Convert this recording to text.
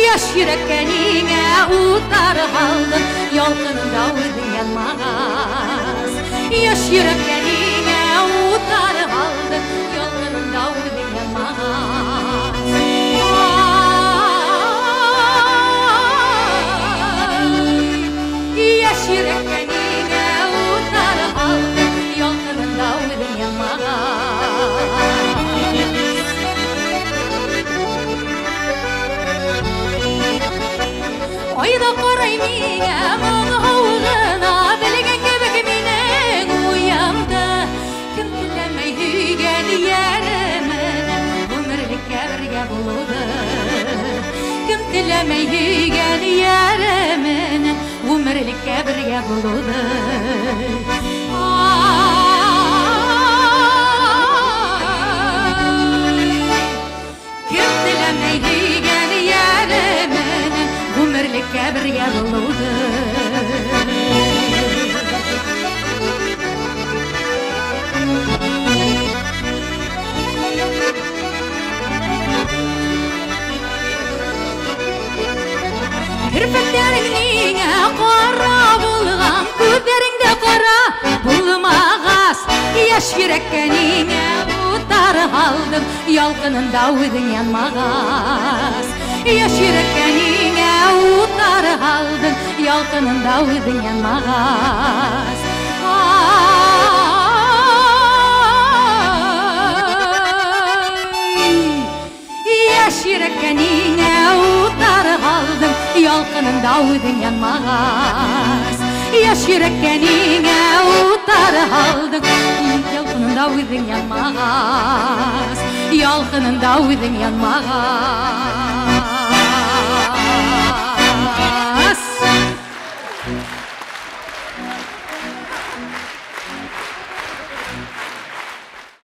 Яш йөрәккәнеңә утар һалдың, ялкынында үҙең янмағас. Яш йөрәккәнеңә утар һалдың, ялкынында үҙең янмағас. Яш йөрәккәнеңә утар һалдың, ялкынында үҙең янмағас. Айда қарай миңә моң һауығына, белгән кебек минең уямда. Кем теләмәй һөйгән яременә, ғүмерлеккә бергә булуды. Кем теләмәй һөйгән яременә, ғүмерлеккә бергә булуды. Кем теләмәй һөйгән яременә, ғүмерлеккә бергә булуды. Керфекләрең ниңә ҡара булған, күҙҙәреңдә ҡара булмағас. Яш йөрәккә ниңә утар һалдың, ялҡынында үҙең янмағас. Яш йөрәккә ниңә утар һалдың, ялҡынында үҙең янмағас. Яш йөрәккә ниңә утар һалдың, ялҡынында үҙең янмағас. Яш йөрәккә ниңә утар һалдың, ялҡынында үҙең янмағас. Ялҡынында үҙең янмағас.